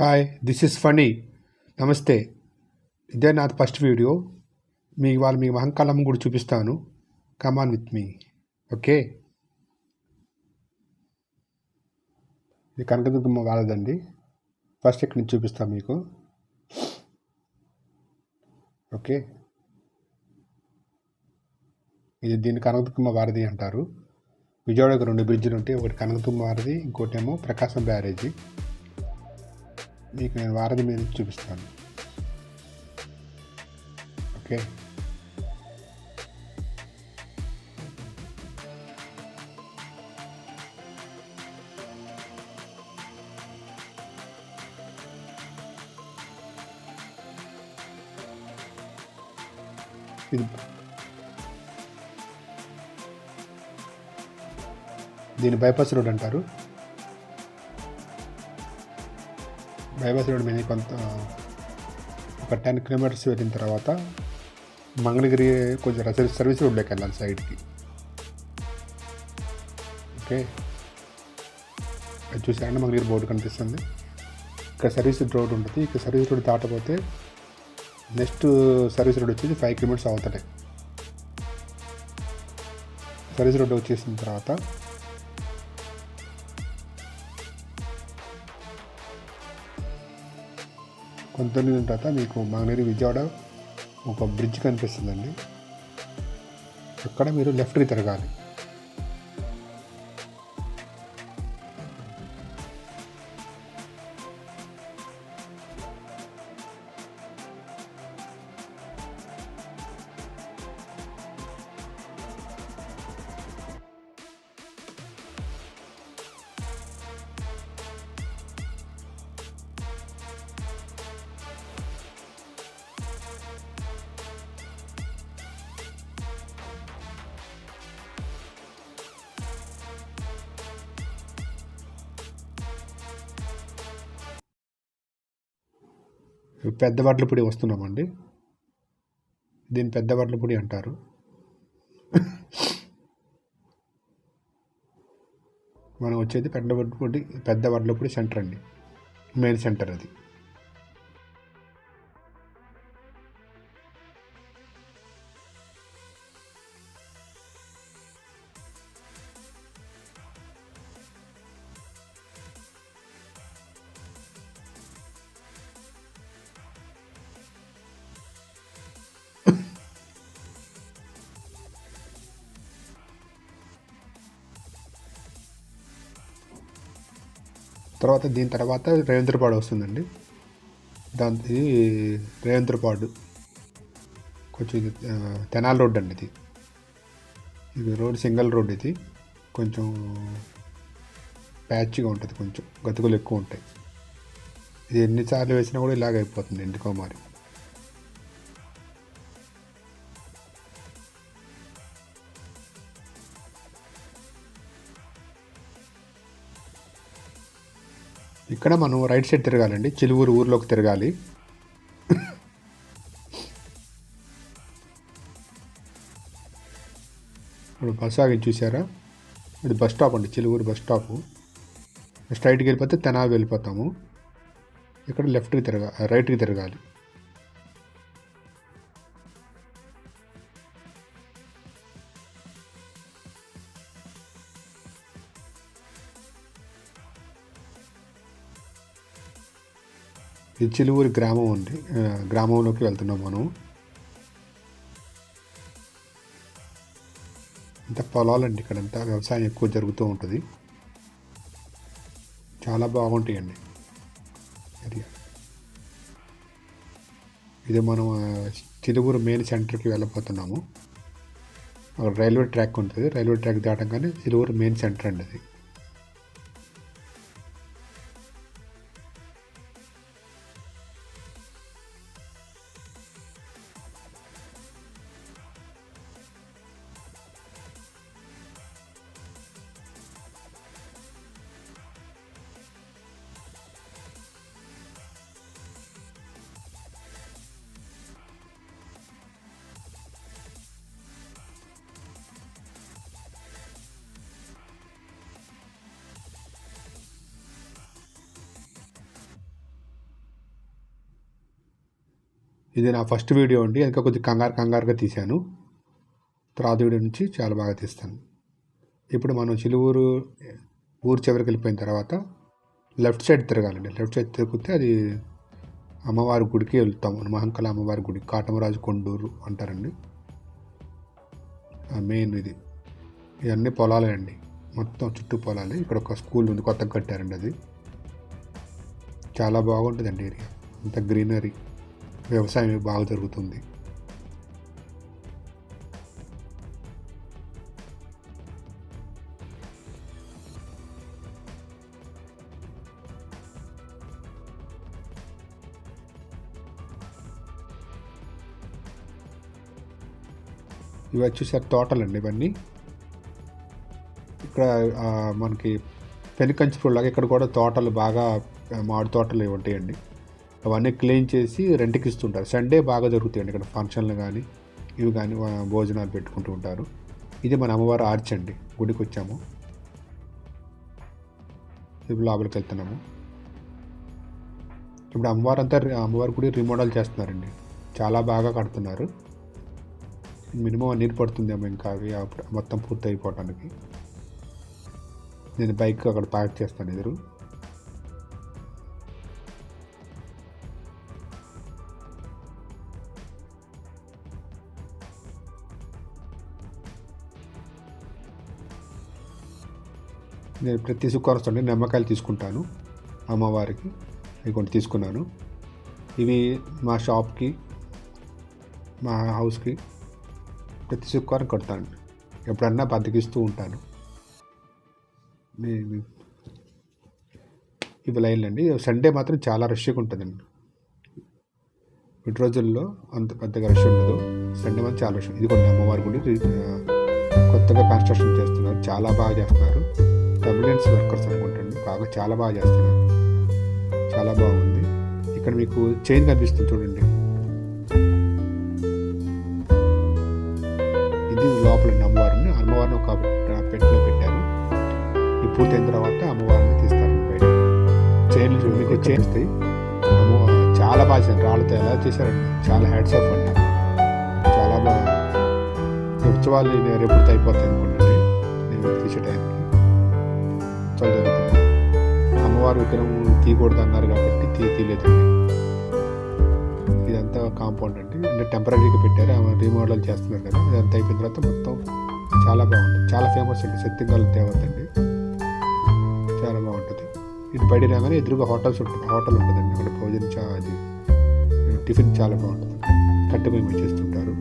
Hi this is funny. నమస్తే. ఇదే నా ఫస్ట్ వీడియో. మీ మహంకాళమ్మ గుడి చూపిస్తాను. కమాన్ విత్ మీ. ఓకే. ఇది కనకదుర్గమ్మ వాళ్ళదండి. ఫస్ట్ ఇక్కడ నుంచి చూపిస్తాను మీకు. ఓకే. ఇది దీన్ని కనకదుర్గమ్మ వారధి అంటారు. విజయవాడకు 2 బ్రిడ్జిలు ఉంటాయి. ఒకటి కనకదుర్గమ్మ వారధి, ఇంకోటేమో ప్రకాశం బ్యారేజీ. మీకు నేను వారధి మీద నుంచి చూపిస్తాను. ఓకే. దీన్ని బైపాస్ రోడ్ అంటారు. బైపాస్ రోడ్ మీద కొంత ఒక 10 కిలోమీటర్స్ వెళ్ళిన తర్వాత మంగళగిరి కొంచెం సర్వీస్ రోడ్లోకి వెళ్ళాలి సైడ్కి. ఓకే. అది చూసారంటే మంగళగిరి బోర్డు కనిపిస్తుంది. ఇక్కడ సర్వీస్ రోడ్ ఉంటుంది. ఇక్కడ సర్వీస్ రోడ్ దాటపోతే నెక్స్ట్ సర్వీస్ రోడ్ వచ్చేసి 5 కిలోమీటర్స్ అవుతాయి. సర్వీస్ రోడ్ వచ్చేసిన తర్వాత కొంత తర్వాత మీకు మంగళగిరి విజయవాడ ఒక బ్రిడ్జ్ కనిపిస్తుందండి. అక్కడ మీరు లెఫ్ట్కి తిరగాలి. పెద్ద వడ్లపొడి వస్తున్నామండి. దీన్ని పెద్ద వడ్లపొడి అంటారు. మనం వచ్చేది పెద్ద వడ్లపొడి సెంటర్ అండి. మెయిన్ సెంటర్ అది. దీని తర్వాత రేవేంద్రపాడు వస్తుందండి. దానికి రేవేంద్రపాడు కొంచెం ఇది తెనాలి రోడ్ అండి. ఇది రోడ్ సింగిల్ రోడ్. ఇది కొంచెం ప్యాచ్గా ఉంటుంది, కొంచెం గతుకులు ఎక్కువ ఉంటాయి. ఇది ఎన్నిసార్లు వేసినా కూడా ఇలాగ అయిపోతుంది ఎందుకో మరి. ఇక్కడ మనం రైట్ సైడ్ తిరగాలండి. చిలువూరు ఊర్లోకి తిరగాలి. ఇప్పుడు బస్ ఆగి చూసారా, ఇది బస్ స్టాప్ అండి. Chiluvuru bus stop. స్ట్రైట్కి వెళ్ళిపోతే తెనాలి వెళ్ళిపోతాము. ఇక్కడ రైట్కి తిరగాలి. ఇది చిలువూరి గ్రామం అండి. గ్రామంలోకి వెళ్తున్నాం మనం. ఇంత పొలాలండి. ఇక్కడంతా వ్యవసాయం ఎక్కువ జరుగుతూ ఉంటుంది. చాలా బాగుంటాయండి ఏరియా. ఇది మనం చిలువూరు మెయిన్ సెంటర్కి వెళ్ళిపోతున్నాము. అక్కడ రైల్వే ట్రాక్ ఉంటుంది. రైల్వే ట్రాక్ దాటంగానే చిలువూరు మెయిన్ సెంటర్ అండి అది. ఇది నా ఫస్ట్ వీడియో అండి, ఇంకా కొద్దిగా కంగారుగా తీశాను. తర్వాత వీడియో నుంచి చాలా బాగా తీస్తాను. ఇప్పుడు మనం చిలువూరు ఊరు చివరికి వెళ్ళిపోయిన తర్వాత లెఫ్ట్ సైడ్ తిరగాలండి. లెఫ్ట్ సైడ్ తిరిగితే అది అమ్మవారి గుడికి వెళ్తాము. మహంకాళి అమ్మవారి గుడి, కాటమరాజు కొండూరు అంటారండి. మెయిన్ ఇది. ఇవన్నీ పొలాలే అండి, మొత్తం చుట్టూ పొలాలే. ఇక్కడ ఒక స్కూల్ ఉంది, కొత్తగా కట్టారండి. అది చాలా బాగుంటుందండి ఏరియా, అంత గ్రీనరీ, వ్యవసాయం బాగా జరుగుతుంది. ఇవి వచ్చేసరికి తోటలండి ఇవన్నీ. ఇక్కడ మనకి పెనుకంచిపూడిలాగా ఇక్కడ కూడా తోటలు బాగా మామిడి తోటలు ఇవి ఉంటాయండి. అవన్నీ క్లీన్ చేసి రెంట్కి ఇస్తుంటారు. సండే బాగా జరుగుతాయండి ఇక్కడ ఫంక్షన్లు కానీ ఇవి కానీ భోజనాలు పెట్టుకుంటూ ఉంటారు. ఇది మన అమ్మవారి ఆర్చ్ అండి. గుడికి వచ్చాము, ఇప్పుడు లోపలికి వెళ్తున్నాము. ఇప్పుడు అమ్మవారి గుడి రిమోడల్ చేస్తున్నారండి, చాలా బాగా కడుతున్నారు. మినిమం నీరు పడుతుందేమో ఇంకా అవి మొత్తం పూర్తి అయిపోవటానికి. నేను బైక్ అక్కడ పార్క్ చేస్తాను ఎదురు. నేను ప్రతి శుక్రవారం సండే నిమ్మకాయలు తీసుకుంటాను అమ్మవారికి. ఇవి కొన్ని తీసుకున్నాను. ఇవి మా షాప్కి, మా హౌస్కి ప్రతి శుక్రవారం కడతాను. ఎప్పుడన్నా బతికిస్తూ ఉంటాను. ఇవి లైన్లు అండి. సండే మాత్రం చాలా రష్గా ఉంటుందండి. వీటి రోజుల్లో అంత పెద్దగా రష్ ఉండదు, సండే మాత్రం చాలా రష్. ఇది కొన్ని అమ్మవారి గుడి కొత్తగా కన్స్ట్రక్షన్ చేస్తున్నారు, చాలా బాగా చేస్తున్నారు. అంబులెన్స్ వర్కర్స్ అనుకుంటండి, చాలా బాగా చేస్తున్నారు, చాలా బాగుంది. ఇక్కడ మీకు చైన్ కనిపిస్తుంది చూడండి, ఇది లోపల అమ్మవారిని ఒక పెట్టెలో పెట్టారు. ఈ పూర్తయిన తర్వాత అమ్మవారిని తీస్తారు బయట. చైన్లు చూడండి, మీకు చైన్ వస్తాయి. చాలా బాగా చేశారు, రాళ్ళతో ఎలా చేశారండి, చాలా హ్యాట్స్ ఆఫ్ అండి, చాలా బాగా. ఉత్సవాలు నేను ఎప్పుడు అయిపోతాయి అనుకుంటుంది నేను తీసే టైంకి. చాలా జరుగుతుంది. అమ్మవారి విగ్రహం తీయకూడదు అన్నారు కాబట్టి తీయలేదండి. ఇదంతా కాంపౌండ్ అండి, అంటే టెంపరీగా పెట్టారు, రీమోడల్ చేస్తున్నారు కదా. ఇదంతా అయిపోయిన తర్వాత మొత్తం చాలా బాగుంటుంది, చాలా ఫేమస్ అండి. సత్యంగాల దేవత అండి, చాలా బాగుంటుంది. ఇటు బయట రాగానే ఎదురుగా హోటల్ ఉంటుందండి. అక్కడ భోజనం అది టిఫిన్ చాలా బాగుంటుంది. కట్టె మేము చేస్తుంటారు.